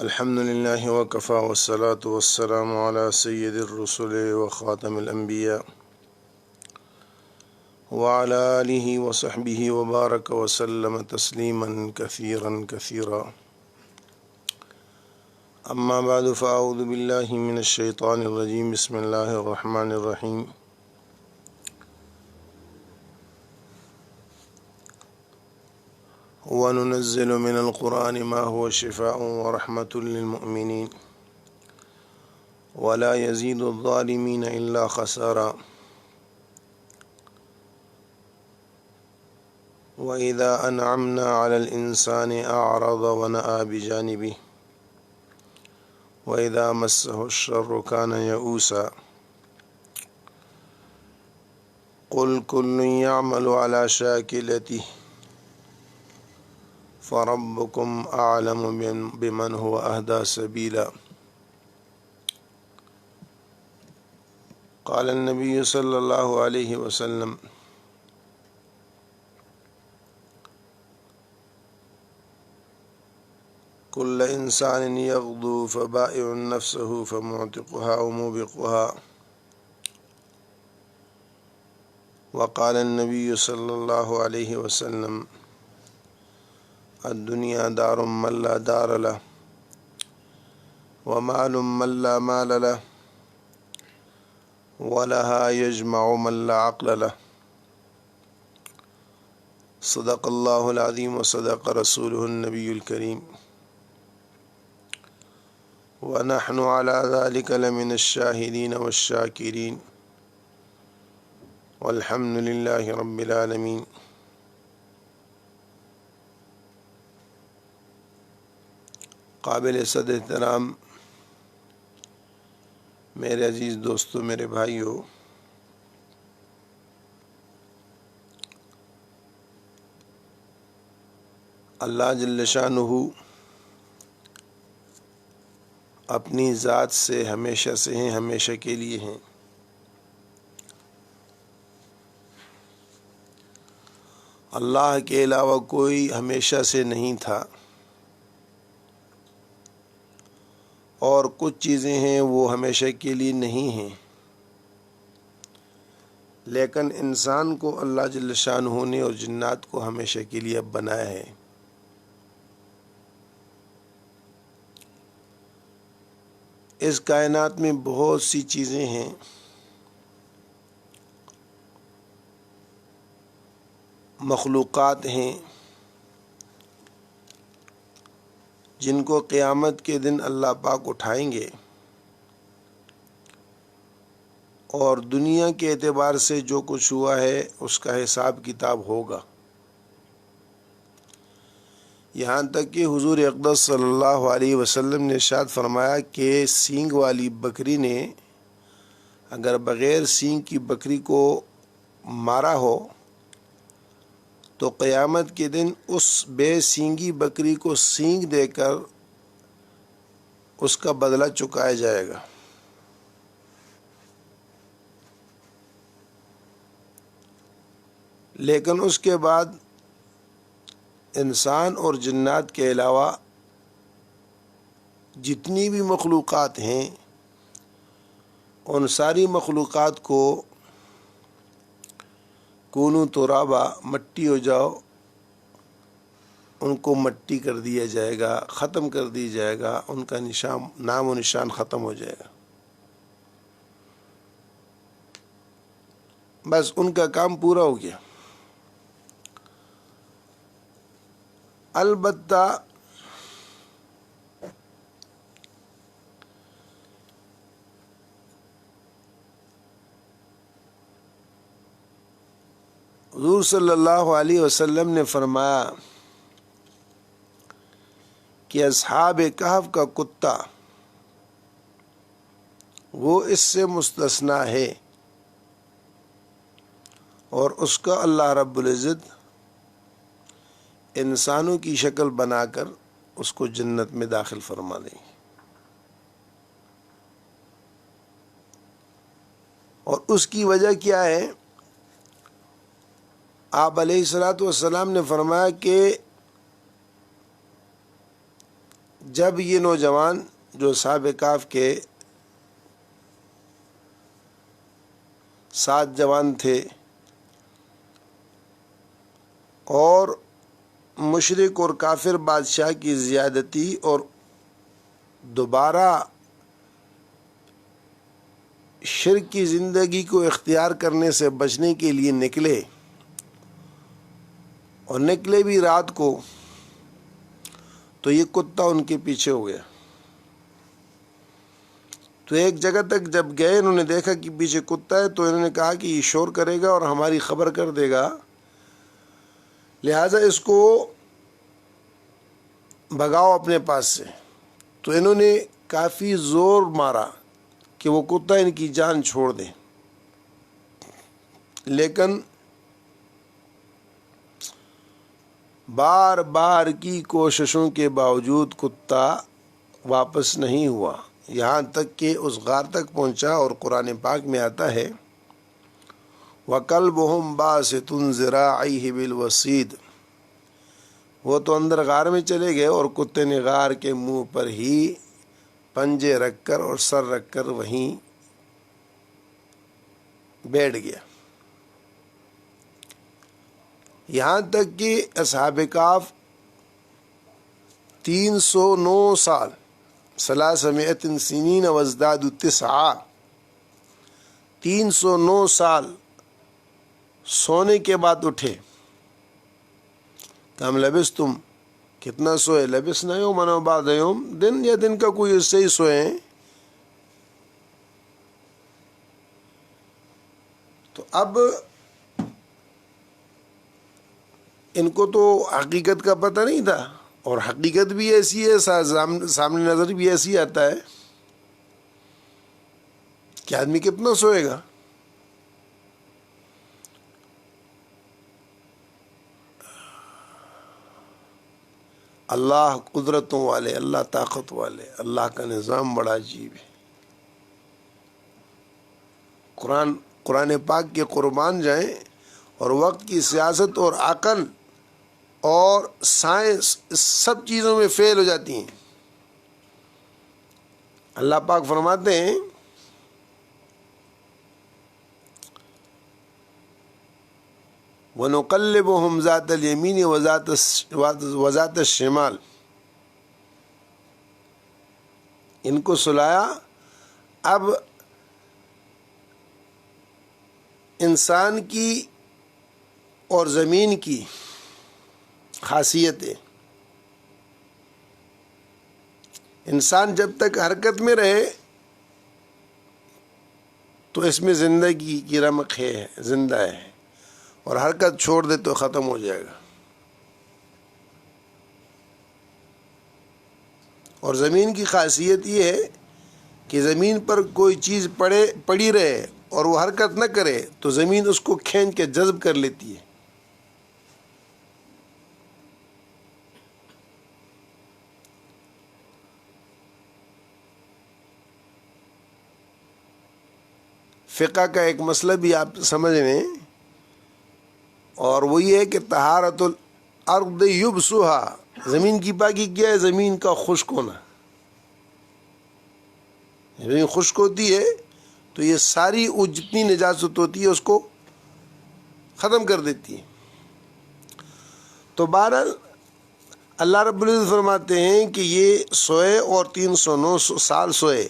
الحمد لله وكفى والصلاة والسلام على سيد الرسل وخاتم الأنبياء وعلى آله وصحبه وبارك وسلم تسليما كثيرا كثيرا. أما بعد فأعوذ بالله من الشيطان الرجيم. بسم الله الرحمن الرحيم. وننزل من القرآن ما هو شفاء ورحمة للمؤمنين ولا يزيد الظالمين إلا خسارا. وإذا أنعمنا على الإنسان أعرض ونأى بجانبه وإذا مسه الشر كان يئوسا. قل كل يعمل على شاكلته فربكم أعلم بمن هو أهدى سبيلا. قال النبي صلى الله عليه وسلم: كل إنسان يغدو فبائع نفسه فمعتقها أو موبقها. وقال النبي صلى الله عليه وسلم: الدنيا دار من لا دار له ومال من لا مال له ولها يجمع من لا عقل له. صدق الله العظيم وصدق رسوله النبي الكريم ونحن على ذلك لمن الشاهدين والشاكرين والحمد لله رب العالمين. قابل صد احترام میرے عزیز دوستو، میرے بھائیو، اللہ جل شانہ اپنی ذات سے ہمیشہ سے ہیں، ہمیشہ کے لیے ہیں. اللہ کے علاوہ کوئی ہمیشہ سے نہیں تھا، اور کچھ چیزیں ہیں وہ ہمیشہ کے لیے نہیں ہیں، لیکن انسان کو اللہ جل شانہ نے اور جنات کو ہمیشہ کے لیے اب بنایا ہے. اس کائنات میں بہت سی چیزیں ہیں مخلوقات ہیں جن کو قیامت کے دن اللہ پاک اٹھائیں گے، اور دنیا کے اعتبار سے جو کچھ ہوا ہے اس کا حساب کتاب ہوگا. یہاں تک کہ حضور اقدس صلی اللہ علیہ وسلم نے ارشاد فرمایا کہ سینگ والی بکری نے اگر بغیر سینگ کی بکری کو مارا ہو تو قیامت کے دن اس بے سینگی بکری کو سینگ دے کر اس کا بدلہ چکایا جائے گا. لیکن اس کے بعد انسان اور جنات کے علاوہ جتنی بھی مخلوقات ہیں ان ساری مخلوقات کو کونو ترابا، مٹی ہو جاؤ، ان کو مٹی کر دیا جائے گا، ختم کر دیا جائے گا، ان کا نام و نشان ختم ہو جائے گا. بس ان کا کام پورا ہو گیا. البتہ حضور صلی اللہ علیہ وسلم نے فرمایا کہ اصحاب کہف کا کتا وہ اس سے مستثنی ہے، اور اس کا اللہ رب العزت انسانوں کی شکل بنا کر اس کو جنت میں داخل فرما دیں گے. اور اس کی وجہ کیا ہے؟ آپ علیہ الصلوۃ والسلام نے فرمایا کہ جب یہ نوجوان جو اصحاب کہف کے 7 جوان تھے اور مشرک اور کافر بادشاہ کی زیادتی اور دوبارہ شرک کی زندگی کو اختیار کرنے سے بچنے کے لیے نکلے، اور نکلے بھی رات کو، تو یہ کتا ان کے پیچھے ہو گیا۔ تو ایک جگہ تک جب گئے، انہوں نے دیکھا کہ پیچھے کتا ہے، تو انہوں نے کہا کہ یہ شور کرے گا اور ہماری خبر کر دے گا، لہٰذا اس کو بھگاؤ اپنے پاس سے۔ تو انہوں نے کافی زور مارا کہ وہ کتا ان کی جان چھوڑ دے، لیکن بار بار کی کوششوں کے باوجود کتا واپس نہیں ہوا، یہاں تک کہ اس غار تک پہنچا، اور قرآن پاک میں آتا ہے وَكَلْبُهُمْ بَاسِطٌ ذِرَاعَيْهِ بِالْوَصِيدِ، وہ تو اندر غار میں چلے گئے اور کتے نے غار کے منہ پر ہی پنجے رکھ کر اور سر رکھ کر وہیں بیٹھ گیا۔ یہاں تک کہ اصحاب کہف 309 سال 300 سنین وازدادوا 9 309 سال سونے کے بعد اٹھے۔ کم لبستم، کتنا سوئے؟ لبسنا یومن و بعد یوم، دن یا دن کا کوئی اس سے ہی سوئے ہیں۔ تو اب ان کو تو حقیقت کا پتہ نہیں تھا، اور حقیقت بھی ایسی ہے، سامنے نظر بھی ایسی آتا ہے کہ آدمی کتنا سوئے گا۔ اللہ قدرتوں والے، اللہ طاقت والے، اللہ کا نظام بڑا عجیب ہے۔ قرآن پاک کے قربان جائیں، اور وقت کی سیاست اور عقل اور سائنس سب چیزوں میں فیل ہو جاتی ہیں۔ اللہ پاک فرماتے ہیں وَنُقَلِّبُهُمْ ذَاتَ الْيَمِينِ وَذَاتَ الشِّمَالِ، ان کو سلایا۔ اب انسان کی اور زمین کی خاصیتیں، انسان جب تک حرکت میں رہے تو اس میں زندگی کی رمق ہے، زندہ ہے، اور حرکت چھوڑ دے تو ختم ہو جائے گا۔ اور زمین کی خاصیت یہ ہے کہ زمین پر کوئی چیز پڑی رہے اور وہ حرکت نہ کرے تو زمین اس کو کھینچ کے جذب کر لیتی ہے۔ فقہ کا ایک مسئلہ بھی آپ سمجھ لیں، اور وہ یہ ہے کہ طہارت الارض یبسها، زمین کی پاکی کیا ہے؟ زمین کا خشک ہونا۔ زمین خشک ہوتی ہے تو یہ ساری جتنی نجاست ہوتی ہے اس کو ختم کر دیتی ہے۔ تو بہرحال اللہ رب العزت فرماتے ہیں کہ یہ سوئے اور 309 سال سوئے،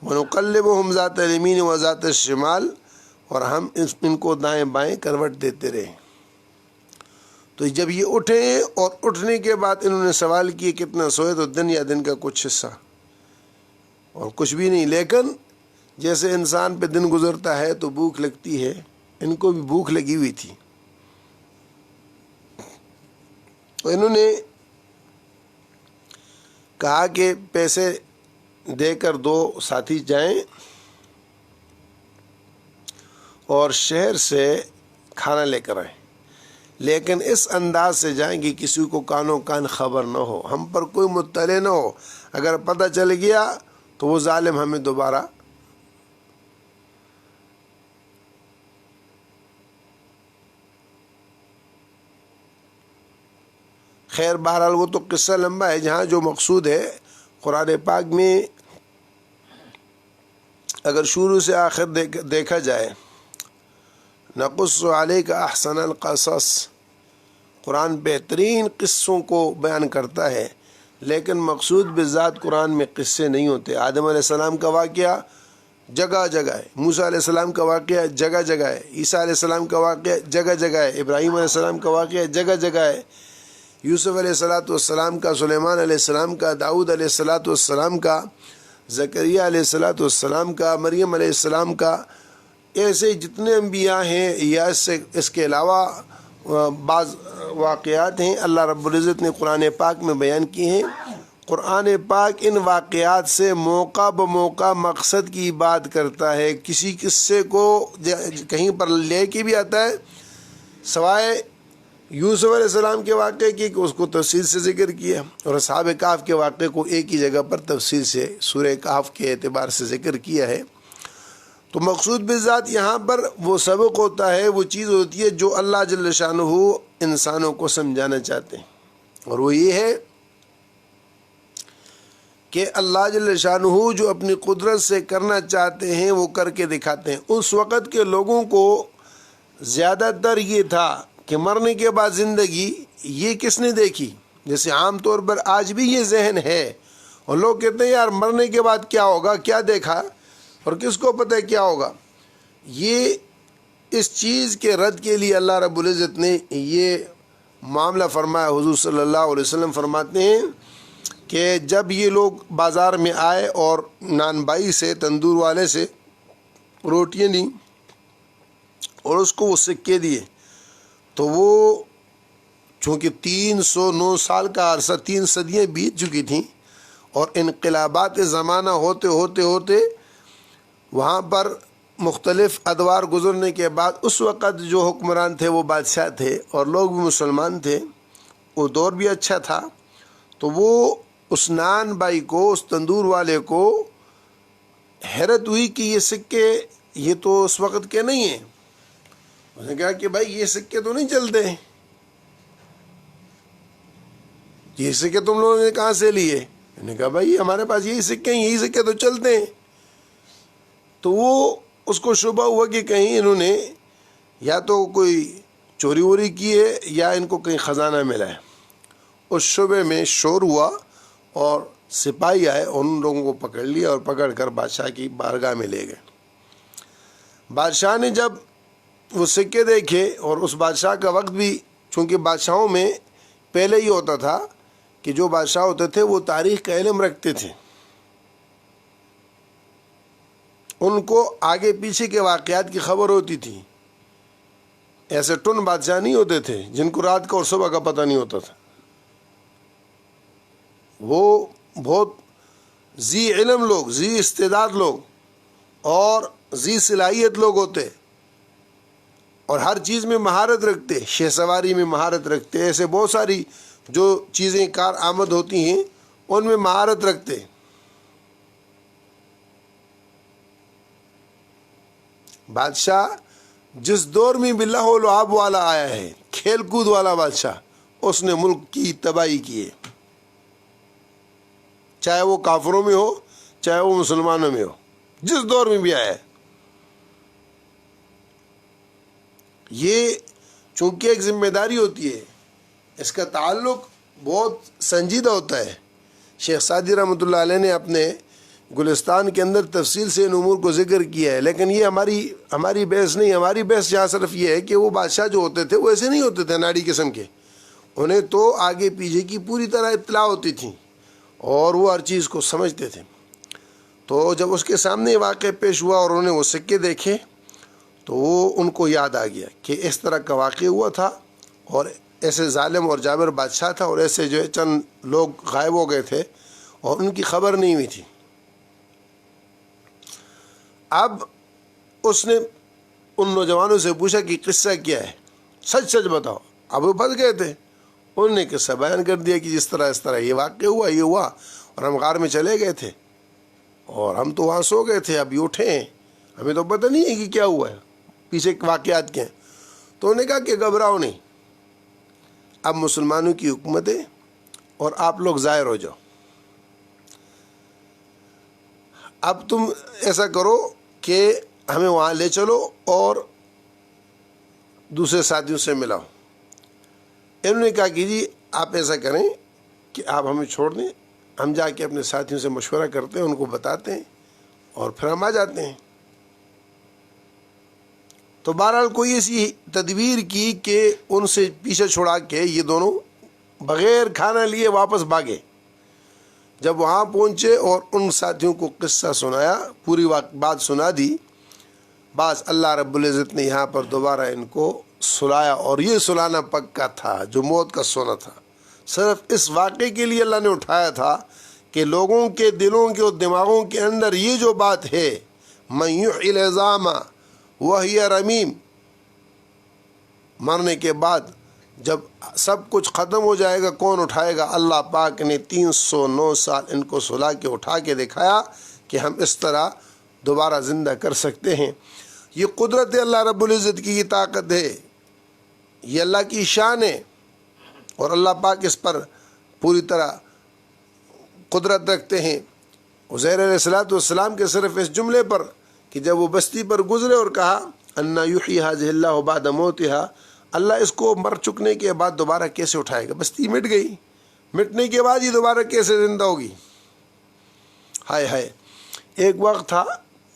وَنُقَلِّبُهُمْ ذَاتَ الْيَمِينِ وَذَاتَ الشِّمَالِ، اور ہم ان کو دائیں بائیں کروٹ دیتے رہے۔ تو جب یہ اٹھے اور اٹھنے کے بعد انہوں نے سوال کیے کتنا سوئے، تو دن یا دن کا کچھ حصہ اور کچھ بھی نہیں، لیکن جیسے انسان پہ دن گزرتا ہے تو بھوک لگتی ہے، ان کو بھی بھوک لگی ہوئی تھی۔ تو انہوں نے کہا کہ پیسے دے کر 2 ساتھی جائیں اور شہر سے کھانا لے کر آئیں، لیکن اس انداز سے جائیں کہ کسی کو کانوں کان خبر نہ ہو، ہم پر کوئی مطلع نہ ہو، اگر پتہ چل گیا تو وہ ظالم ہمیں دوبارہ خیر۔ بہرحال وہ تو قصہ لمبا ہے، جہاں جو مقصود ہے قرآن پاک میں اگر شروع سے آخر دیکھا جائے، نقص علیک احسن القصص، قرآن بہترین قصوں کو بیان کرتا ہے، لیکن مقصود بذات قرآن میں قصے نہیں ہوتے۔ آدم علیہ السلام کا واقعہ جگہ جگہ ہے، موسیٰ علیہ السلام کا واقعہ جگہ جگہ ہے، عیسیٰ علیہ السلام کا واقعہ جگہ جگہ ہے، ابراہیم علیہ السلام کا واقعہ جگہ جگہ ہے، یوسف علیہ السلام کا، سلیمان علیہ السلام کا، داؤد علیہ السلام کا، زکریا علیہ السلام کا، مریم علیہ السلام کا، ایسے جتنے انبیاء ہیں یا اس کے علاوہ بعض واقعات ہیں اللہ رب العزت نے قرآن پاک میں بیان کیے ہیں۔ قرآن پاک ان واقعات سے موقع بموقع مقصد کی بات کرتا ہے، کسی قصے کو کہیں پر لے کے بھی آتا ہے، سوائے یوسف علیہ السلام کے واقعے کی کہ اس کو تفصیل سے ذکر کیا، اور اصحاب کہف کے واقعے کو ایک ہی جگہ پر تفصیل سے سورہ کہف کے اعتبار سے ذکر کیا ہے۔ تو مقصود بالذات یہاں پر وہ سبق ہوتا ہے، وہ چیز ہوتی ہے جو اللہ جل شانہ انسانوں کو سمجھانا چاہتے ہیں، اور وہ یہ ہے کہ اللہ جل شانہ جو اپنی قدرت سے کرنا چاہتے ہیں وہ کر کے دکھاتے ہیں۔ اس وقت کے لوگوں کو زیادہ تر یہ تھا کہ مرنے کے بعد زندگی یہ کس نے دیکھی، جیسے عام طور پر آج بھی یہ ذہن ہے، اور لوگ کہتے ہیں یار مرنے کے بعد کیا ہوگا، کیا دیکھا اور کس کو پتہ ہے کیا ہوگا۔ یہ اس چیز کے رد کے لیے اللہ رب العزت نے یہ معاملہ فرمایا۔ حضور صلی اللہ علیہ وسلم فرماتے ہیں کہ جب یہ لوگ بازار میں آئے اور نان بائی سے، تندور والے سے روٹیاں لیں اور اس کو وہ سکے دیے، تو وہ چونکہ 309 سال کا عرصہ، 3 صدیاں بیت چکی تھیں، اور انقلابات زمانہ ہوتے ہوتے ہوتے وہاں پر مختلف ادوار گزرنے کے بعد اس وقت جو حکمران تھے وہ بادشاہ تھے اور لوگ بھی مسلمان تھے، وہ دور بھی اچھا تھا، تو وہ اس نان بائی کو، اس تندور والے کو حیرت ہوئی کہ یہ سکے یہ تو اس وقت کے نہیں ہیں۔ اس نے کہا کہ بھائی یہ سکے تو نہیں چلتے، یہ سکے تم لوگوں نے کہاں سے لیے؟ انہوں نے کہا بھائی ہمارے پاس یہی سکے ہیں، یہی سکے تو چلتے ہیں۔ تو وہ اس کو شبہ ہوا کہ کہیں انہوں نے یا تو کوئی چوری ووری کی ہے یا ان کو کہیں خزانہ ملا ہے۔ اس شبے میں شور ہوا اور سپاہی آئے، ان لوگوں کو پکڑ لیا اور پکڑ کر بادشاہ کی بارگاہ میں لے گئے۔ بادشاہ نے جب وہ سکے دیکھے، اور اس بادشاہ کا وقت بھی، چونکہ بادشاہوں میں پہلے ہی ہوتا تھا کہ جو بادشاہ ہوتے تھے وہ تاریخ کا علم رکھتے تھے، ان کو آگے پیچھے کے واقعات کی خبر ہوتی تھی۔ ایسے ٹن بادشاہ نہیں ہوتے تھے جن کو رات کا اور صبح کا پتہ نہیں ہوتا تھا، وہ بہت ذی علم لوگ، ذی استعداد لوگ اور ذی صلاحیت لوگ ہوتے، اور ہر چیز میں مہارت رکھتے، شہ سواری میں مہارت رکھتے، ایسے بہت ساری جو چیزیں کار آمد ہوتی ہیں ان میں مہارت رکھتے۔ بادشاہ جس دور میں بھی لہو و لعب والا آیا ہے، کھیل کود والا بادشاہ، اس نے ملک کی تباہی کی ہے، چاہے وہ کافروں میں ہو چاہے وہ مسلمانوں میں ہو، جس دور میں بھی آیا ہے۔ یہ چونکہ ایک ذمہ داری ہوتی ہے، اس کا تعلق بہت سنجیدہ ہوتا ہے۔ شیخ سعدی رحمۃ اللہ علیہ نے اپنے گلستان کے اندر تفصیل سے ان امور کو ذکر کیا ہے، لیکن یہ ہماری بحث نہیں، ہماری بحث یہاں صرف یہ ہے کہ وہ بادشاہ جو ہوتے تھے وہ ایسے نہیں ہوتے تھے ناڑی قسم کے، انہیں تو آگے پیچھے کی پوری طرح اطلاع ہوتی تھی اور وہ ہر چیز کو سمجھتے تھے۔ تو جب اس کے سامنے واقعہ پیش ہوا اور انہوں نے وہ سکے دیکھے تو وہ ان کو یاد آ گیا کہ اس طرح کا واقعہ ہوا تھا، اور ایسے ظالم اور جابر بادشاہ تھا، اور ایسے جو ہے چند لوگ غائب ہو گئے تھے اور ان کی خبر نہیں ہوئی تھی۔ اب اس نے ان نوجوانوں سے پوچھا کہ قصہ کیا ہے، سچ سچ بتاؤ۔ اب وہ پھنس گئے تھے، انہوں نے قصہ بیان کر دیا کہ جس طرح اس طرح یہ واقعہ ہوا، یہ ہوا، اور ہم غار میں چلے گئے تھے اور ہم تو وہاں سو گئے تھے، اب یہ اٹھے ہیں، ہمیں تو پتہ نہیں ہے کہ کیا ہوا ہے، پیچھے واقعات کیا ہیں۔ تو انہوں نے کہا کہ گھبراؤ نہیں، اب مسلمانوں کی حکومت ہے اور آپ لوگ ظاہر ہو جاؤ۔ اب تم ایسا کرو کہ ہمیں وہاں لے چلو اور دوسرے ساتھیوں سے ملاؤ۔ انہوں نے کہا کہ جی آپ ایسا کریں کہ آپ ہمیں چھوڑ دیں، ہم جا کے اپنے ساتھیوں سے مشورہ کرتے ہیں، ان کو بتاتے ہیں اور پھر ہم آ جاتے ہیں۔ تو بہرحال کوئی ایسی تدبیر کی کہ ان سے پیچھے چھڑا کے یہ دونوں بغیر کھانا لیے واپس بھاگے۔ جب وہاں پہنچے اور ان ساتھیوں کو قصہ سنایا، پوری بات سنا دی، بس اللہ رب العزت نے یہاں پر دوبارہ ان کو سلایا، اور یہ سلانا پکا تھا جو موت کا سونا تھا۔ صرف اس واقعے کے لیے اللہ نے اٹھایا تھا کہ لوگوں کے دلوں کے اور دماغوں کے اندر یہ جو بات ہے من یحیی العظام وہی رمیم، مرنے کے بعد جب سب کچھ ختم ہو جائے گا کون اٹھائے گا؟ اللہ پاک نے 309 سال ان کو سلا کے اٹھا کے دکھایا کہ ہم اس طرح دوبارہ زندہ کر سکتے ہیں۔ یہ قدرت اللہ رب العزت کی، یہ طاقت ہے، یہ اللہ کی شان ہے، اور اللہ پاک اس پر پوری طرح قدرت رکھتے ہیں۔ عزیر علیہ السلام کے صرف اس جملے پر کہ جب وہ بستی پر گزرے اور کہا انا یحیی ھذہ اللہ بعد موتھا، اللہ اس کو مر چکنے کے بعد دوبارہ کیسے اٹھائے گا؟ بستی مٹ گئی، مٹنے کے بعد یہ دوبارہ کیسے زندہ ہوگی؟ ہائے ہائے۔ ایک وقت تھا،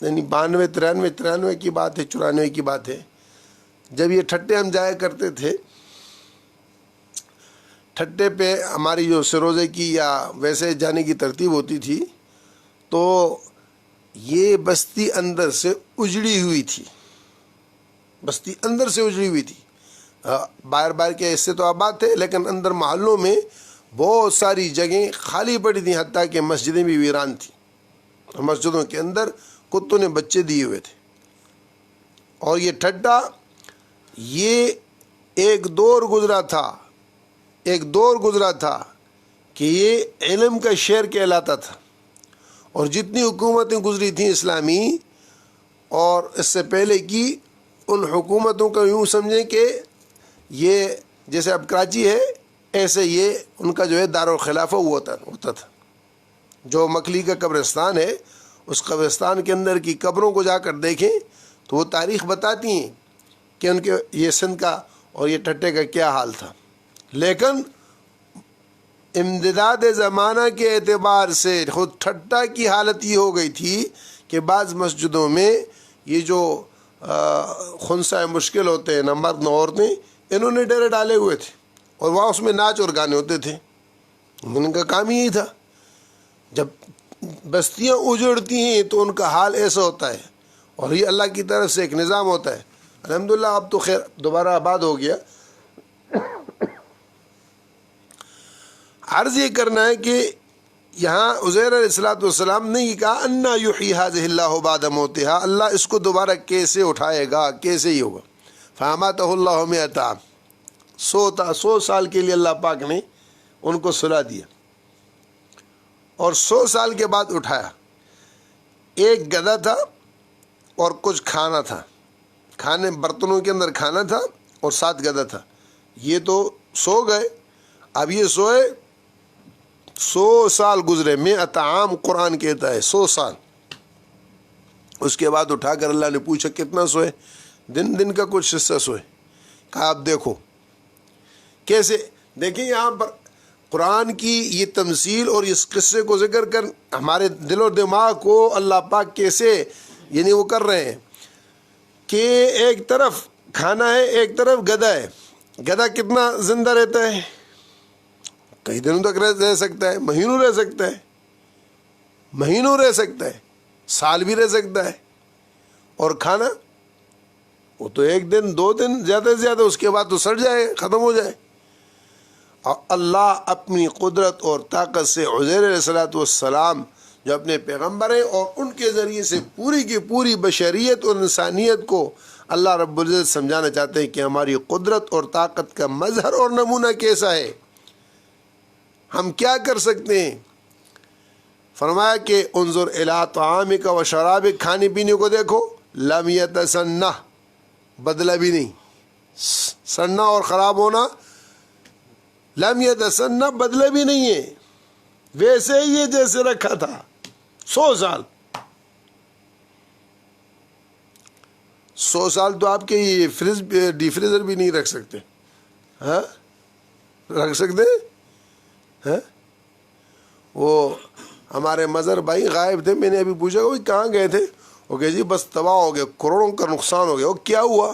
یعنی 92 93 کی بات ہے، 94 کی بات ہے، جب یہ ٹھٹے ہم جایا کرتے تھے، ٹھٹے پہ ہماری جو سروزے کی یا ویسے جانے کی ترتیب ہوتی تھی، تو یہ بستی اندر سے اجڑی ہوئی تھی، بستی اندر سے اجڑی ہوئی تھی، باہر کے حصے تو آباد تھے، لیکن اندر محلوں میں بہت ساری جگہیں خالی پڑی تھیں، حتیٰ کہ مسجدیں بھی ویران تھیں، مسجدوں کے اندر کتوں نے بچے دیے ہوئے تھے۔ اور یہ ٹھٹا یہ ایک دور گزرا تھا کہ یہ علم کا شہر کہلاتا تھا، اور جتنی حکومتیں گزری تھیں اسلامی اور اس سے پہلے کی، ان حکومتوں کا یوں سمجھیں کہ یہ جیسے اب کراچی ہے، ایسے یہ ان کا جو ہے دارالخلافہ ہوتا تھا۔ جو مکلی کا قبرستان ہے، اس قبرستان کے اندر کی قبروں کو جا کر دیکھیں تو وہ تاریخ بتاتی ہیں کہ ان کے یہ سندھ کا اور یہ ٹھٹے کا کیا حال تھا۔ لیکن امتداد زمانہ کے اعتبار سے خود ٹھٹا کی حالت یہ ہو گئی تھی کہ بعض مسجدوں میں یہ جو خنثی مشکل ہوتے ہیں، نہ مرد نہ عورتیں، انہوں نے ڈیرے ڈالے ہوئے تھے، اور وہاں اس میں ناچ اور گانے ہوتے تھے۔ ان کا کام یہی تھا۔ جب بستیاں اجڑتی ہیں تو ان کا حال ایسا ہوتا ہے، اور یہ اللہ کی طرف سے ایک نظام ہوتا ہے۔ الحمدللہ اب تو خیر دوبارہ آباد ہو گیا۔ عرض یہ کرنا ہے کہ یہاں عزیر علیہ السلام نے یہ کہا انا یحیی ھذہ اللہ بعد موتھا، اللہ اس کو دوبارہ کیسے اٹھائے گا، کیسے ہی ہوگا؟ فاماتہ اللہ 100 عام، 100 سال کے لیے اللہ پاک نے ان کو سلا دیا، اور 100 سال کے بعد اٹھایا۔ ایک گدھا تھا اور کچھ کھانا تھا، کھانے برتنوں کے اندر کھانا تھا، اور 7 گدھا تھا۔ یہ تو سو گئے، اب یہ سوئے، 100 سال گزرے، 100 عام قرآن کہتا ہے، 100 سال۔ اس کے بعد اٹھا کر اللہ نے پوچھا کتنا سوئے؟ دن کا کچھ حصہ سوئے۔ کہا آپ دیکھو کیسے، دیکھیں یہاں پر قرآن کی یہ تمثیل اور اس قصے کو ذکر کر ہمارے دل و دماغ کو اللہ پاک کیسے یعنی وہ کر رہے ہیں کہ ایک طرف کھانا ہے، ایک طرف گدھا ہے۔ گدھا کتنا زندہ رہتا ہے؟ کئی دنوں تک رہ سکتا ہے، مہینوں رہ سکتا ہے، مہینوں رہ سکتا ہے، سال بھی رہ سکتا ہے۔ اور کھانا وہ تو 1 دن 2 دن زیادہ سے زیادہ، اس کے بعد تو سڑ جائے، ختم ہو جائے۔ اور اللہ اپنی قدرت اور طاقت سے عزیر علیہ السلام جو اپنے پیغمبر ہیں، اور ان کے ذریعے سے پوری کی پوری بشریت اور انسانیت کو اللہ رب العزت سمجھانا چاہتے ہیں کہ ہماری قدرت اور طاقت کا مظہر اور نمونہ کیسا ہے، ہم کیا کر سکتے ہیں۔ فرمایا کہ انظر الی طعامک و شرابک، کھانے پینے کو دیکھو، لم یتسنہ، بدلہ بھی نہیں، سڑنا اور خراب ہونا، لم یتسنہ، بدلہ بھی نہیں ہے، ویسے ہی جیسے رکھا تھا 100 سال۔ 100 سال تو آپ کے یہ فریج ڈی فریزر بھی نہیں رکھ سکتے. ہاں رکھ سکتے ہیں؟ وہ ہمارے مظہر بھائی غائب تھے, میں نے ابھی پوچھا کہ کہاں گئے تھے؟ وہ کہ جی بس تباہ ہو گیا, کروڑوں کا نقصان ہو گیا. وہ کیا ہوا؟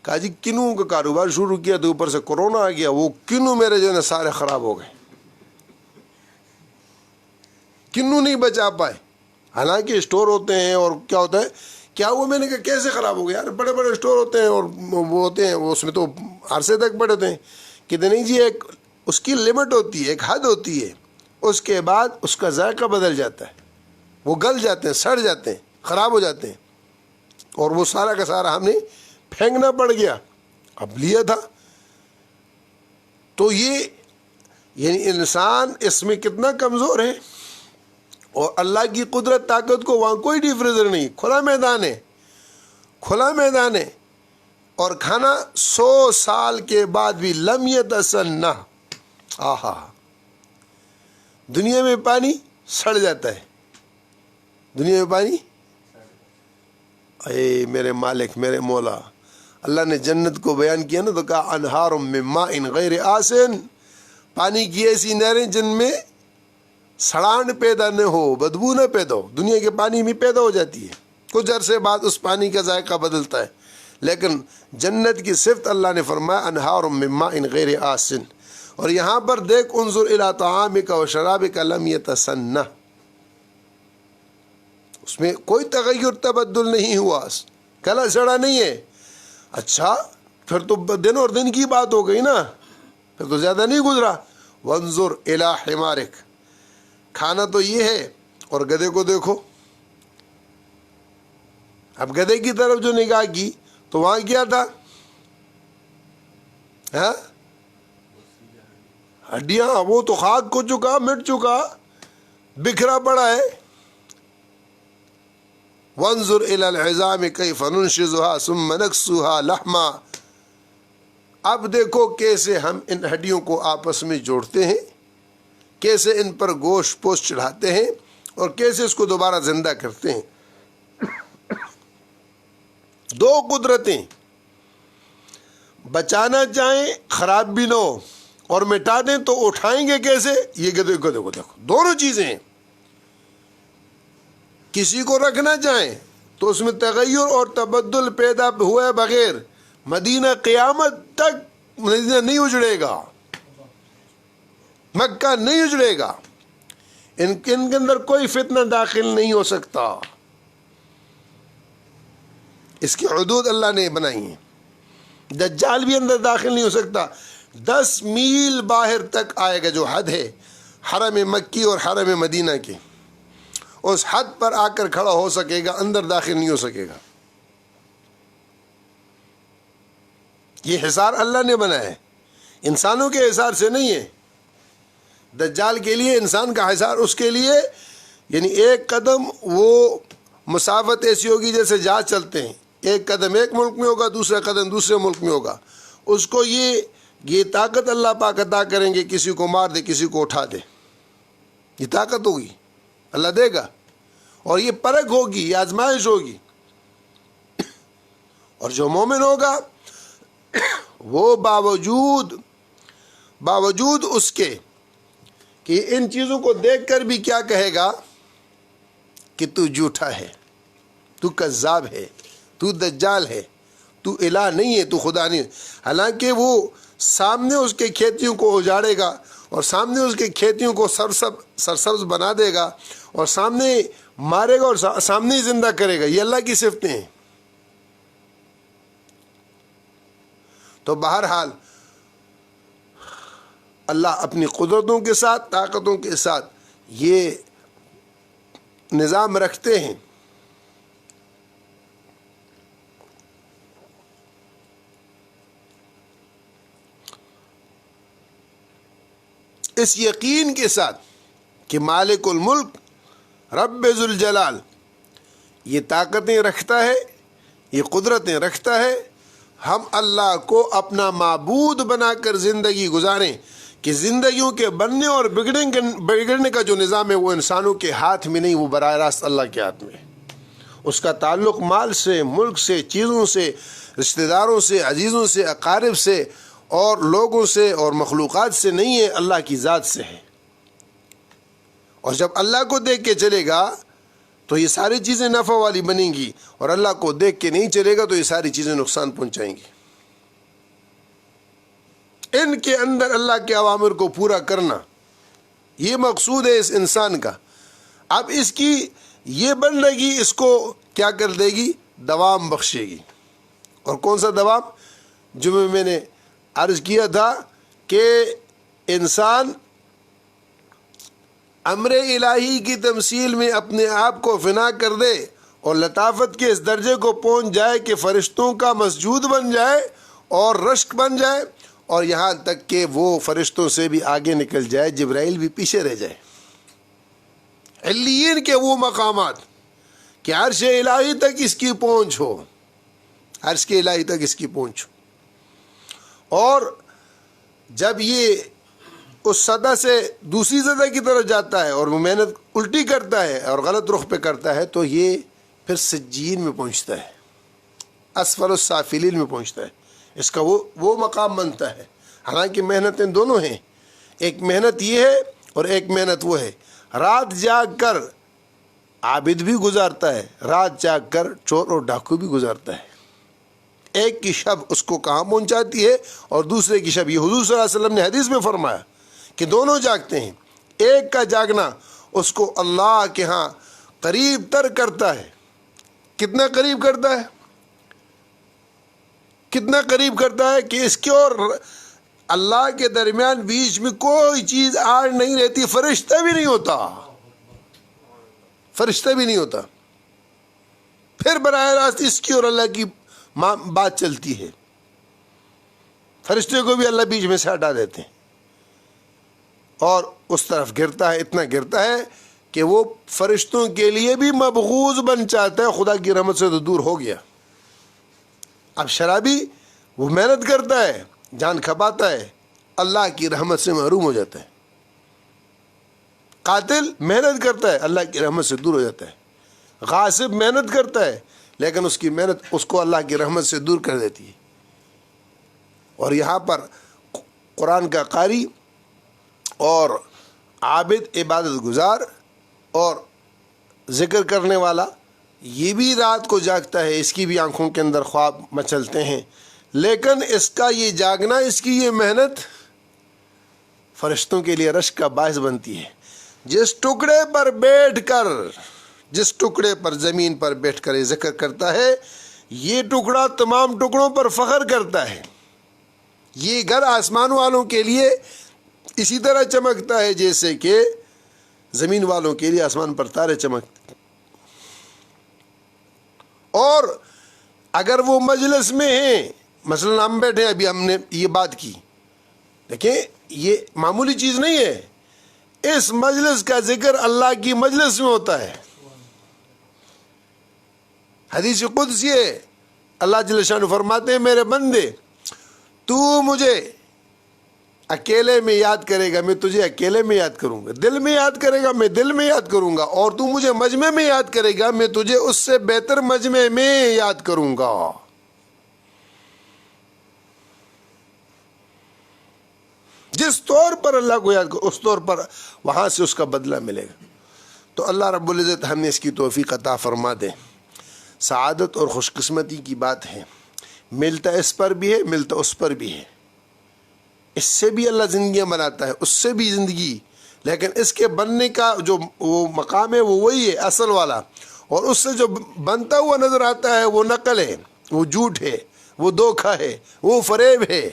کہا جی کنوں کا کاروبار شروع کیا تو اوپر سے کورونا آ گیا, وہ کنوں میرے جو ہے نا سارے خراب ہو گئے, کنوں نہیں بچا پائے. حالانکہ اسٹور ہوتے ہیں اور کیا ہوتا ہے, کیا ہوا؟ میں نے کہا کیسے خراب ہو گیا؟ یار بڑے بڑے اسٹور ہوتے ہیں اور وہ ہوتے ہیں, وہ اس میں تو عرصے تک پڑے ہوتے ہیں. کہتے نہیں جی ایک اس کی لمٹ ہوتی ہے, ایک حد ہوتی ہے, اس کے بعد اس کا ذائقہ بدل جاتا ہے, وہ گل جاتے ہیں, سڑ جاتے ہیں, خراب ہو جاتے ہیں, اور وہ سارا کا سارا ہم نے پھینکنا پڑ گیا. اب لیا تھا. تو یہ یعنی انسان اس میں کتنا کمزور ہے, اور اللہ کی قدرت طاقت کو وہاں کوئی ڈی فریزر نہیں, کھلا میدان ہے, کھلا میدان ہے, اور کھانا 100 سال کے بعد بھی لم یتسنہ. آہا, دنیا میں پانی سڑ جاتا ہے, دنیا میں پانی. اے میرے مالک, میرے مولا, اللہ نے جنت کو بیان کیا نا تو کہا انہار من ماء غیر آسن, پانی کی ایسی نہریں جن میں سڑان پیدا نہ ہو, بدبو نہ پیدا ہو. دنیا کے پانی میں پیدا ہو جاتی ہے, کچھ عرصے بعد اس پانی کا ذائقہ بدلتا ہے, لیکن جنت کی صفت اللہ نے فرمایا انہار من ماء غیر آسن. اور یہاں پر دیکھ انظر الی طعامک و شرابک لم یتسنہ, اس میں کوئی تغیر تبدل نہیں ہوا, کلا سڑا نہیں ہے. اچھا پھر تو دن اور دن کی بات ہو گئی نا, پھر تو زیادہ نہیں گزرا. وانظر الی حمارک, کھانا تو یہ ہے, اور گدھے کو دیکھو. اب گدھے کی طرف جو نگاہ کی تو وہاں کیا تھا؟ ہاں ہڈیاں, وہ تو خاک ہو چکا, مٹ چکا, بکھرا پڑا ہے. وانظر الی العظام کیف ننشزها ثم نکسوها لحما, اب دیکھو کیسے ہم ان ہڈیوں کو آپس میں جوڑتے ہیں, کیسے ان پر گوشت پوست چڑھاتے ہیں, اور کیسے اس کو دوبارہ زندہ کرتے ہیں. دو قدرتیں, بچانا چاہیں خراب بھی نہ ہو, اور مٹا دیں تو اٹھائیں گے کیسے؟ یہ گدھے کو دیکھو, دونوں چیزیں ہیں. کسی کو رکھنا چاہیں تو اس میں تغیر اور تبدل پیدا ہوئے بغیر مدینہ قیامت تک مدینہ نہیں اجڑے گا, مکہ نہیں اجڑے گا, ان کے اندر کوئی فتنہ داخل نہیں ہو سکتا. اس کی حدود اللہ نے بنائی ہیں. دجال بھی اندر داخل نہیں ہو سکتا. 10 میل باہر تک آئے گا جو حد ہے حرم مکی اور حرم مدینہ کی, اس حد پر آ کر کھڑا ہو سکے گا, اندر داخل نہیں ہو سکے گا. یہ حصار اللہ نے بنایا ہے, انسانوں کے حصار سے نہیں ہے. دجال کے لیے انسان کا حصار اس کے لیے یعنی ایک قدم وہ مسافت ایسی ہوگی جیسے جہاز چلتے ہیں, ایک قدم ایک ملک میں ہوگا, دوسرا قدم دوسرے ملک میں ہوگا. اس کو یہ طاقت اللہ پاک عطا کریں گے, کسی کو مار دے کسی کو اٹھا دے, یہ طاقت ہوگی اللہ دے گا. اور یہ پرکھ ہوگی, یہ آزمائش ہوگی. اور جو مومن ہوگا وہ باوجود اس کے کہ ان چیزوں کو دیکھ کر بھی کیا کہے گا کہ تو جھوٹا ہے, تو کذاب ہے, تو دجال ہے, تو الہ نہیں ہے, تو خدا نہیں ہے. حالانکہ وہ سامنے اس کے کھیتیوں کو اجاڑے گا, اور سامنے اس کے کھیتیوں کو سرسبز بنا دے گا, اور سامنے مارے گا, اور سامنے ہی زندہ کرے گا. یہ اللہ کی صفتیں ہیں. تو بہرحال اللہ اپنی قدرتوں کے ساتھ, طاقتوں کے ساتھ یہ نظام رکھتے ہیں. اس یقین کے ساتھ کہ مالک الملک رب ذوالجلال یہ طاقتیں رکھتا ہے, یہ قدرتیں رکھتا ہے, ہم اللہ کو اپنا معبود بنا کر زندگی گزاریں کہ زندگیوں کے بننے اور بگڑنے کا جو نظام ہے وہ انسانوں کے ہاتھ میں نہیں, وہ براہ راست اللہ کے ہاتھ میں. اس کا تعلق مال سے، ملک سے، چیزوں سے، رشتہ داروں سے، عزیزوں سے، اقارب سے اور لوگوں سے اور مخلوقات سے نہیں ہے، اللہ کی ذات سے ہے۔ اور جب اللہ کو دیکھ کے چلے گا تو یہ ساری چیزیں نفع والی بنیں گی، اور اللہ کو دیکھ کے نہیں چلے گا تو یہ ساری چیزیں نقصان پہنچائیں گی۔ ان کے اندر اللہ کے اوامر کو پورا کرنا، یہ مقصود ہے اس انسان کا۔ اب اس کی یہ بندگی اس کو کیا کر دے گی؟ دوام بخشے گی۔ اور کون سا دوام؟ جو میں نے عرض کیا تھا کہ انسان امر الہی کی تمثیل میں اپنے آپ کو فنا کر دے اور لطافت کے اس درجے کو پہنچ جائے کہ فرشتوں کا مسجود بن جائے اور رشک بن جائے، اور یہاں تک کہ وہ فرشتوں سے بھی آگے نکل جائے، جبرائیل بھی پیچھے رہ جائے۔ علیین کے وہ مقامات کہ عرش الہی تک اس کی پہنچ ہو، عرش کے الہی تک اس کی پہنچ ہو۔ اور جب یہ اس سطح سے دوسری سطح کی طرف جاتا ہے اور وہ محنت الٹی کرتا ہے اور غلط رخ پہ کرتا ہے تو یہ پھر سجین میں پہنچتا ہے، اسفل السافلین میں پہنچتا ہے، اس کا وہ مقام بنتا ہے۔ حالانکہ محنتیں دونوں ہیں، ایک محنت یہ ہے اور ایک محنت وہ ہے۔ رات جاگ کر عابد بھی گزارتا ہے، رات جاگ کر چور اور ڈاکو بھی گزارتا ہے۔ ایک کی شب اس کو کہاں پہنچاتی ہے اور دوسرے کی شب، یہ حضور صلی اللہ علیہ وسلم نے حدیث میں فرمایا کہ دونوں جاگتے ہیں۔ ایک کا جاگنا اس کو اللہ کے ہاں قریب تر کرتا ہے۔ کتنا قریب کرتا ہے؟ کتنا قریب کرتا ہے کہ اس کے اور اللہ کے درمیان بیچ میں کوئی چیز آڑ نہیں رہتی، فرشتہ بھی نہیں ہوتا، فرشتہ بھی نہیں ہوتا۔ پھر براہ راست اس کی اور اللہ کی بات چلتی ہے، فرشتے کو بھی اللہ بیچ میں سے ہٹا دیتے ہیں اور اس طرف گرتا ہے، اتنا گرتا ہے کہ وہ فرشتوں کے لیے بھی مبغوض بن جاتا ہے، خدا کی رحمت سے تو دور ہو گیا۔ اب شرابی وہ محنت کرتا ہے، جان کھپاتا ہے، اللہ کی رحمت سے محروم ہو جاتا ہے۔ قاتل محنت کرتا ہے، اللہ کی رحمت سے دور ہو جاتا ہے۔ غاصب محنت کرتا ہے لیکن اس کی محنت اس کو اللہ کی رحمت سے دور کر دیتی ہے۔ اور یہاں پر قرآن کا قاری اور عابد، عبادت گزار اور ذکر کرنے والا، یہ بھی رات کو جاگتا ہے، اس کی بھی آنکھوں کے اندر خواب مچلتے ہیں، لیکن اس کا یہ جاگنا، اس کی یہ محنت فرشتوں کے لیے رشک کا باعث بنتی ہے۔ جس ٹکڑے پر بیٹھ کر، جس ٹکڑے پر زمین پر بیٹھ کر یہ ذکر کرتا ہے، یہ ٹکڑا تمام ٹکڑوں پر فخر کرتا ہے۔ یہ گھر آسمان والوں کے لیے اسی طرح چمکتا ہے جیسے کہ زمین والوں کے لیے آسمان پر تارے چمکتے۔ اور اگر وہ مجلس میں ہیں، مثلا ہم بیٹھے، ابھی ہم نے یہ بات کی، دیکھیں یہ معمولی چیز نہیں ہے، اس مجلس کا ذکر اللہ کی مجلس میں ہوتا ہے۔ حدیث قدسی ہے، اللہ جل شانہ فرماتے ہیں میرے بندے، تو مجھے اکیلے میں یاد کرے گا، میں تجھے اکیلے میں یاد کروں گا، دل میں یاد کرے گا، میں دل میں یاد کروں گا، اور تو مجھے مجمع میں یاد کرے گا، میں تجھے اس سے بہتر مجمع میں یاد کروں گا۔ جس طور پر اللہ کو یاد کرو، اس طور پر وہاں سے اس کا بدلہ ملے گا۔ تو اللہ رب العزت ہم نے اس کی توفیق عطا فرما دے۔ سعادت اور خوش قسمتی کی بات ہے، ملتا اس پر بھی ہے، ملتا اس پر بھی ہے۔ اس سے بھی اللہ زندگیاں بناتا ہے، اس سے بھی زندگی، لیکن اس کے بننے کا جو وہ مقام ہے وہ وہی ہے اصل والا، اور اس سے جو بنتا ہوا نظر آتا ہے وہ نقل ہے، وہ جھوٹ ہے، وہ دھوکہ ہے، وہ فریب ہے،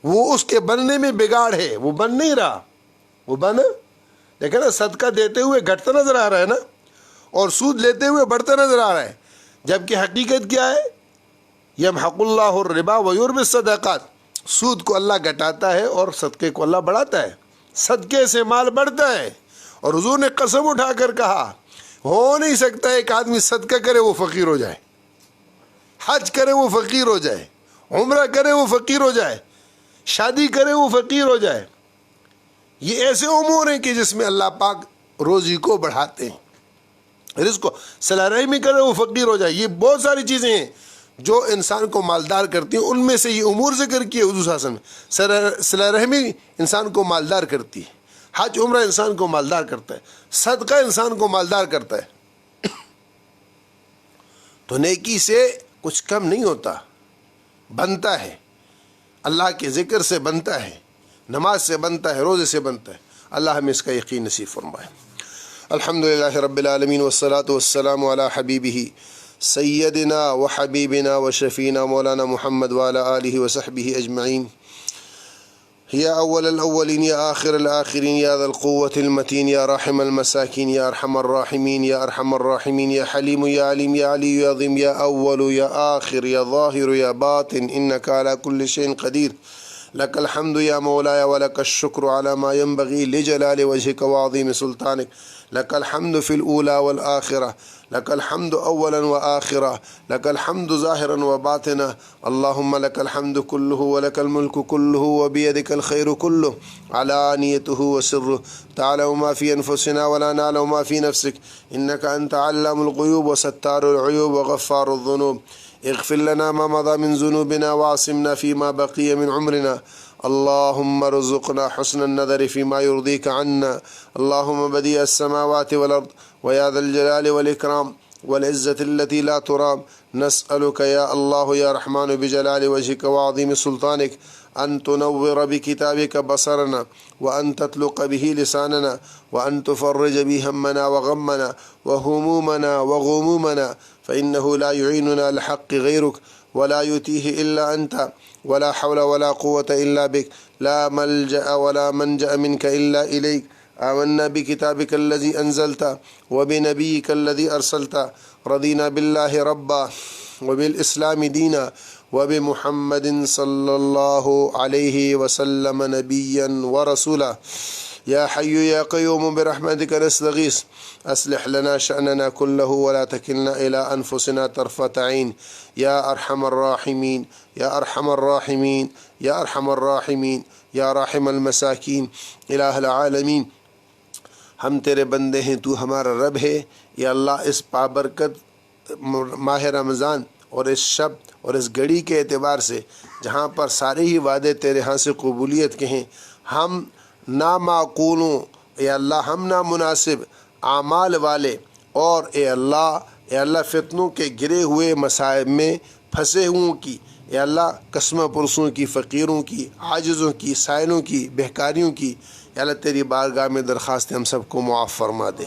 وہ اس کے بننے میں بگاڑ ہے، وہ بن نہیں رہا، وہ بن، دیکھیں نا، صدقہ دیتے ہوئے گھٹتا نظر آ رہا ہے نا، اور سود لیتے ہوئے بڑھتا نظر آ رہا ہے، جبکہ حقیقت کیا ہے؟ یمحق اللہ الربا ویربی الصدقات، سود کو اللہ گھٹاتا ہے اور صدقے کو اللہ بڑھاتا ہے، صدقے سے مال بڑھتا ہے۔ اور حضور نے قسم اٹھا کر کہا، ہو نہیں سکتا ایک آدمی صدقہ کرے وہ فقیر ہو جائے، حج کرے وہ فقیر ہو جائے، عمرہ کرے وہ فقیر ہو جائے، شادی کرے وہ فقیر ہو جائے۔ یہ ایسے امور ہیں کہ جس میں اللہ پاک روزی کو بڑھاتے ہیں، رزق کو صلہ رحمی کرے وہ فقیر ہو جائے. یہ بہت ساری چیزیں ہیں جو انسان کو مالدار کرتی ہیں. ان میں سے یہ امور ذکر کیے حضور صلی اللہ علیہ وسلم. صلہ رحمی انسان کو مالدار کرتی ہے, حج عمرہ انسان کو مالدار کرتا ہے, صدقہ انسان کو مالدار کرتا ہے. تو نیکی سے کچھ کم نہیں ہوتا, بنتا ہے. اللہ کے ذکر سے بنتا ہے, نماز سے بنتا ہے, روزے سے بنتا ہے. اللہ ہمیں اس کا یقین نصیب فرمائے. الحمدللہ رب العالمین والصلاة والسلام علی حبیبہ سیدنا و حبیبنا و شفینا مولانا محمد وعلی آلہ وصحبہ اجمعین. یا اول الاولین یا آخر الاخرین یا ذا القوة المتین یا راحم المساکین یا ارحم الراحمین یا ارحم الراحمین یا حلیم یا علیم یا علی یا عظیم یا اول یا آخر یا ظاہر یا باطن انک علی کل شیء قدیر. لك الحمد يا مولاي ولك الشكر على ما ينبغي لجلال وجهك وعظيم سلطانك. لك الحمد في الأولى والآخرة, لك الحمد أولا وآخرة, لك الحمد ظاهرا وباطنا. اللهم لك الحمد كله ولك الملك كله وبيدك الخير كله علانيته وسره. تعلم ما في أنفسنا ولا نعلم ما في نفسك إنك أنت علام الغيوب وستار العيوب وغفار الذنوب. اغفر لنا ما مضى من ذنوبنا وعصمنا فيما بقي من عمرنا. اللهم ارزقنا حسن النظر فيما يرضيك عنا. اللهم بديع السماوات والأرض ويا ذا الجلال والإكرام والعزة التي لا ترام, نسألك يا الله يا رحمن بجلال وجهك وعظيم سلطانك أن تنور بكتابك بصرنا وأن تطلق به لساننا وأن تفرج به همنا وغمنا وهمومنا وغمومنا, فإنه لا يعيننا الحق غيرك ولا يتيه إلا أنت ولا حول ولا قوة إلا بك. لا ملجأ ولا منجأ منك إلا إليك. آمنا بكتابك الذي أنزلت وبنبيك الذي أرسلت. رضينا بالله ربا وبالإسلام دينا وبمحمد صلى الله عليه وسلم نبيا ورسولا. يا حي يا قيوم برحمتك نستغيث أصلح لنا شأننا كله ولا تكلنا إلى أنفسنا طرفة عين. يا أرحم الراحمين يا أرحم الراحمين يا أرحم الراحمين يا راحم المساكين. إله العالمين, ہم تیرے بندے ہیں, تو ہمارا رب ہے. یا اللہ اس بابرکت ماہ رمضان اور اس شب اور اس گھڑی کے اعتبار سے جہاں پر سارے ہی وعدے تیرے ہاں سے قبولیت کے ہیں, ہم نامعقولوں یا اللہ ہم نامناسب اعمال والے اور اے اللہ فتنوں کے گرے ہوئے مصائب میں پھنسے ہوں کی, اے اللہ قسمہ پرسوں کی, فقیروں کی, عاجزوں کی, سائلوں کی, بہکاریوں کی, یا اللہ تیری بارگاہ میں درخواست ہم سب کو معاف فرما دے.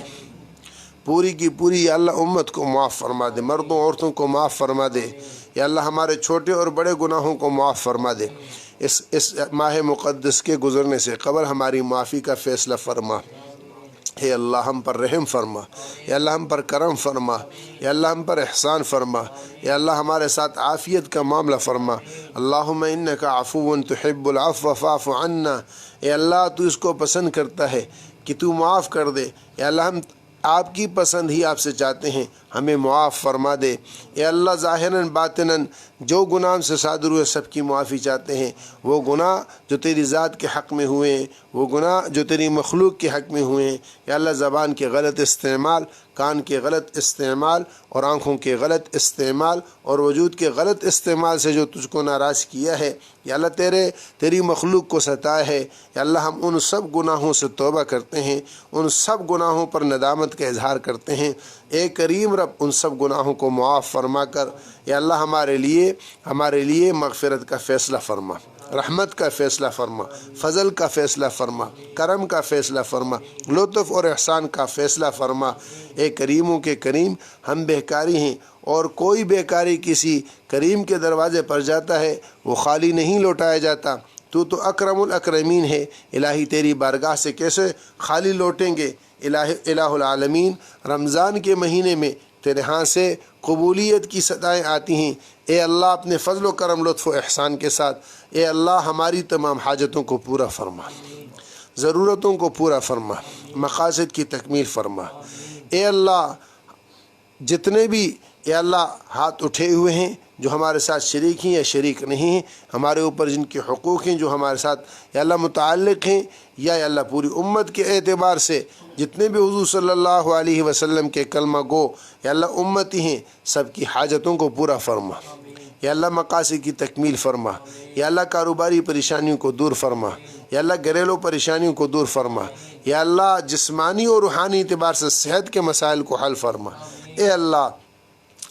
پوری کی پوری یا اللہ امت کو معاف فرما دے, مردوں عورتوں کو معاف فرما دے. یا اللہ ہمارے چھوٹے اور بڑے گناہوں کو معاف فرما دے. اس ماہ مقدس کے گزرنے سے قبل ہماری معافی کا فیصلہ فرما. اے اللہ ہم پر رحم فرما, یا اللہ ہم پر کرم فرما, یا اللہ ہم پر احسان فرما, یا اللہ ہمارے ساتھ عافیت کا معاملہ فرما. اللہم انک عفو تحب العفو فاعف عنا. اے اللہ تو اس کو پسند کرتا ہے کہ تو معاف کر دے. یا اللہ ہم آپ کی پسند ہی آپ سے چاہتے ہیں, ہمیں معاف فرما دے. اے اللہ ظاہراً باطناً جو گناہ سے صادر ہوئے سب کی معافی چاہتے ہیں. وہ گناہ جو تیری ذات کے حق میں ہوئے ہیں, وہ گناہ جو تیری مخلوق کے حق میں ہوئے ہیں, یا اللہ زبان کے غلط استعمال, کان کے غلط استعمال اور آنکھوں کے غلط استعمال اور وجود کے غلط استعمال سے جو تجھ کو ناراض کیا ہے, یا اللہ تیری مخلوق کو ستایا ہے, یا اللہ ہم ان سب گناہوں سے توبہ کرتے ہیں, ان سب گناہوں پر ندامت کا اظہار کرتے ہیں. اے کریم رب ان سب گناہوں کو معاف فرما کر یا اللہ ہمارے لیے مغفرت کا فیصلہ فرما, رحمت کا فیصلہ فرما, فضل کا فیصلہ فرما, کرم کا فیصلہ فرما, لطف اور احسان کا فیصلہ فرما. اے کریموں کے کریم, ہم بہکاری ہیں اور کوئی بہکاری کسی کریم کے دروازے پر جاتا ہے وہ خالی نہیں لوٹایا جاتا. تو اکرم الاکرمین ہے, الہی تیری بارگاہ سے کیسے خالی لوٹیں گے. الہ العالمین, رمضان کے مہینے میں تیرے ہاں سے قبولیت کی صدائیں آتی ہیں. اے اللہ اپنے فضل و کرم لطف و احسان کے ساتھ اے اللہ ہماری تمام حاجتوں کو پورا فرما, ضرورتوں کو پورا فرما, مقاصد کی تکمیل فرما. اے اللہ جتنے بھی اے اللہ ہاتھ اٹھے ہوئے ہیں, جو ہمارے ساتھ شریک ہیں یا شریک نہیں ہیں، ہمارے اوپر جن کے حقوق ہیں جو ہمارے ساتھ یا اللہ متعلق ہیں، یا اللہ پوری امت کے اعتبار سے جتنے بھی حضور صلی اللہ علیہ وسلم کے کلمہ گو یا اللہ امتی ہیں، سب کی حاجتوں کو پورا فرما، یا اللہ مقاصد کی تکمیل فرما، یا اللہ کاروباری پریشانیوں کو دور فرما، یا اللہ گھریلو پریشانیوں کو دور فرما، یا اللہ جسمانی اور روحانی اعتبار سے صحت کے مسائل کو حل فرما۔ اے اللہ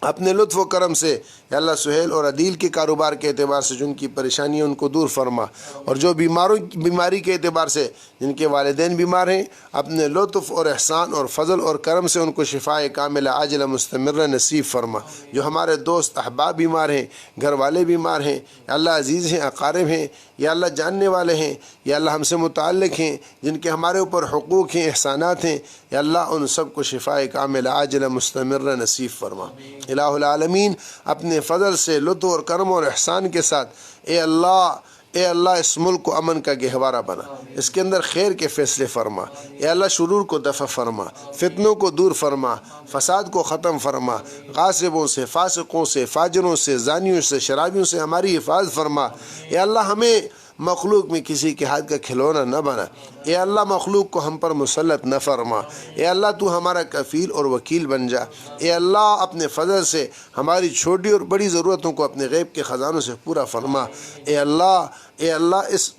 اپنے لطف و کرم سے یا اللہ سہیل اور عدیل کے کاروبار کے اعتبار سے جن کی پریشانیاں ان کو دور فرما، اور جو بیماری کے اعتبار سے جن کے والدین بیمار ہیں، اپنے لطف اور احسان اور فضل اور کرم سے ان کو شفاء کاملہ عاجلہ مستمرہ نصیب فرما۔ جو ہمارے دوست احباب بیمار ہیں، گھر والے بیمار ہیں، یا اللہ عزیز ہیں، اقارب ہیں، یا اللہ جاننے والے ہیں، یا اللہ ہم سے متعلق ہیں، جن کے ہمارے اوپر حقوق ہیں، احسانات ہیں، یا اللہ ان سب کو شفاء کاملہ عاجلہ مستمرہ نصیب فرما۔ الہ العالمین اپنے فضل سے لطف اور کرم اور احسان کے ساتھ اے اللہ اس ملک کو امن کا گہوارہ بنا، اس کے اندر خیر کے فیصلے فرما، اے اللہ شرور کو دفع فرما، فتنوں کو دور فرما، فساد کو ختم فرما، غاصبوں سے، فاسقوں سے، فاجروں سے، زانیوں سے، شرابیوں سے ہماری حفاظت فرما۔ اے اللہ ہمیں مخلوق میں کسی کے ہاتھ کا کھلونا نہ بنا، اے اللہ مخلوق کو ہم پر مسلط نہ فرما، اے اللہ تو ہمارا کفیل اور وکیل بن جا۔ اے اللہ اپنے فضل سے ہماری چھوٹی اور بڑی ضرورتوں کو اپنے غیب کے خزانوں سے پورا فرما۔ اے اللہ اس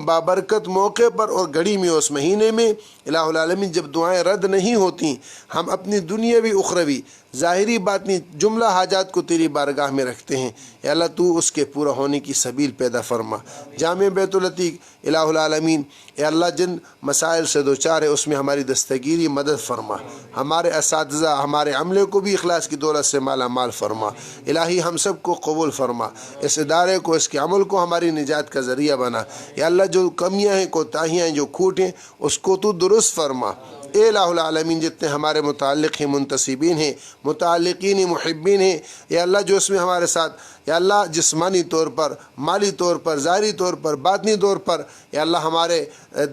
بابرکت موقع پر اور گھڑی میں اس مہینے میں الہ العالمین جب دعائیں رد نہیں ہوتی، ہم اپنی دنیاوی اخروی ظاہری باطنی جملہ حاجات کو تیری بارگاہ میں رکھتے ہیں، اے اللہ تو اس کے پورا ہونے کی سبیل پیدا فرما۔ جامع بیت العتیق الہ العالمین اے اللہ جن مسائل سے دوچار ہے اس میں ہماری دستگیری مدد فرما، ہمارے اساتذہ ہمارے عملے کو بھی اخلاص کی دولت سے مالا مال فرما۔ الہی ہم سب کو قبول فرما، اس ادارے کو اس کے عمل کو ہماری نجات کا ذریعہ بنا۔ یا اللہ جو کمیاں ہیں، کوتاہیاں ہیں، جو کھوٹ ہیں، اس کو تو درست فرما۔ اے الہ العالمین جتنے ہمارے متعلق ہیں، منتسبین ہیں، متعلقین ہیں، محبین ہیں، یا اللہ جو اس میں ہمارے ساتھ یا اللہ جسمانی طور پر، مالی طور پر، ظاہری طور پر، باطنی طور پر یا اللہ ہمارے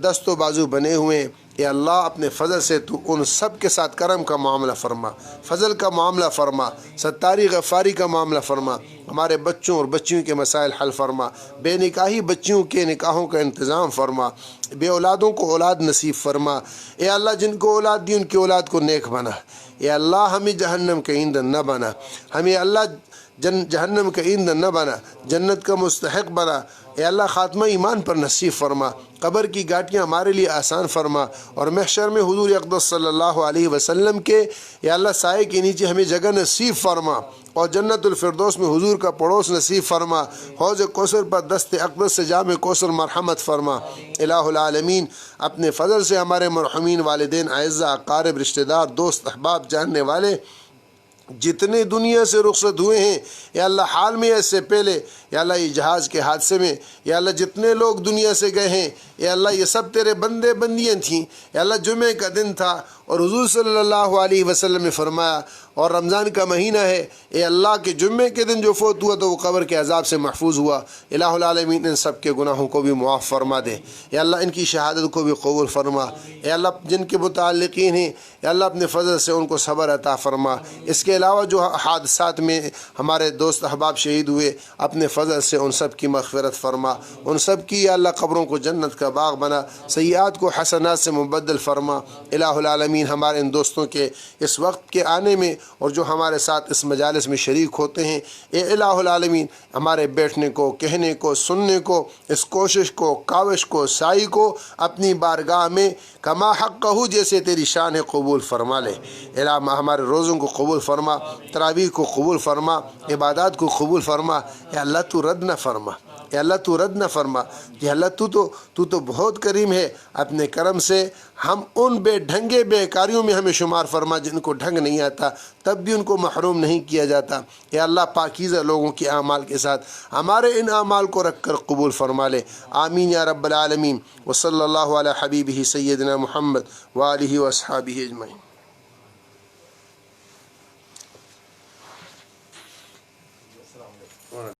دست و بازو بنے ہوئے ہیں، یا اللہ اپنے فضل سے تو ان سب کے ساتھ کرم کا معاملہ فرما، فضل کا معاملہ فرما، ستاری غفاری کا معاملہ فرما، ہمارے بچوں اور بچیوں کے مسائل حل فرما، بے نکاحی بچیوں کے نکاحوں کا انتظام فرما، بے اولادوں کو اولاد نصیب فرما۔ اے اللہ جن کو اولاد دی ان کی اولاد کو نیک بنا، اے اللہ ہمیں جہنم کا ایندھن نہ بنا، ہمیں اللہ جہنم کا ایندھن نہ بنا، جنت کا مستحق بنا۔ اے اللہ خاتمہ ایمان پر نصیب فرما، قبر کی گھاٹیاں ہمارے لیے آسان فرما، اور محشر میں حضور اقدس صلی اللہ علیہ وسلم کے یا اللہ سائے کے نیچے ہمیں جگہ نصیب فرما، اور جنت الفردوس میں حضور کا پڑوس نصیب فرما، حوض کوثر پر دست اقدس سے جام کوثر مرحمت فرما۔ الہ العالمین اپنے فضل سے ہمارے مرحومین والدین، اعزہ، اقارب، رشتہ دار، دوست، احباب، جاننے والے جتنے دنیا سے رخصت ہوئے ہیں، یا اللہ حال میں اس سے پہلے یا اللہ یہ جہاز کے حادثے میں یا اللہ جتنے لوگ دنیا سے گئے ہیں، یا اللہ یہ سب تیرے بندے بندیاں تھیں، یا اللہ جمعے کا دن تھا اور حضور صلی اللہ علیہ وسلم نے فرمایا اور رمضان کا مہینہ ہے، اے اللہ کے جمعے کے دن جو فوت ہوا تو وہ قبر کے عذاب سے محفوظ ہوا۔ الہ العالمین ان سب کے گناہوں کو بھی معاف فرما دے، یا اللہ ان کی شہادت کو بھی قبول فرما۔ اے اللہ جن کے متعلقین ہیں یا اللہ اپنے فضل سے ان کو صبر عطا فرما۔ اس کے علاوہ جو حادثات میں ہمارے دوست احباب شہید ہوئے، اپنے فضل سے ان سب کی مغفرت فرما، ان سب کی یا اللہ قبروں کو جنت کا باغ بنا، سیئات کو حسنات سے مبدل فرما۔ الہ العالمین ہمارے ان دوستوں کے اس وقت کے آنے میں اور جو ہمارے ساتھ اس مجالس میں شریک ہوتے ہیں، اے الہ العالمین ہمارے بیٹھنے کو، کہنے کو، سننے کو، اس کوشش کو، کاوش کو، سعی کو اپنی بارگاہ میں کما حق کہو جیسے تیری شان ہے قبول فرما لے۔ الہ ہمارے روزوں کو قبول فرما، تراویح کو قبول فرما، عبادات کو قبول فرما۔ یا اللہ تو رد نہ فرما، یا اللہ تو رد نہ فرما، یا اللہ تو تو بہت کریم ہے، اپنے کرم سے ہم ان بے ڈھنگے بے کاریوں میں ہمیں شمار فرما جن کو ڈھنگ نہیں آتا، تب بھی ان کو محروم نہیں کیا جاتا۔ یا اللہ پاکیزہ لوگوں کے اعمال کے ساتھ ہمارے ان اعمال کو رکھ کر قبول فرما لے، آمین یا رب العالمین۔ وصلی اللہ علی حبیبہ سیدنا محمد وآلہ واصحابہ اجمعین۔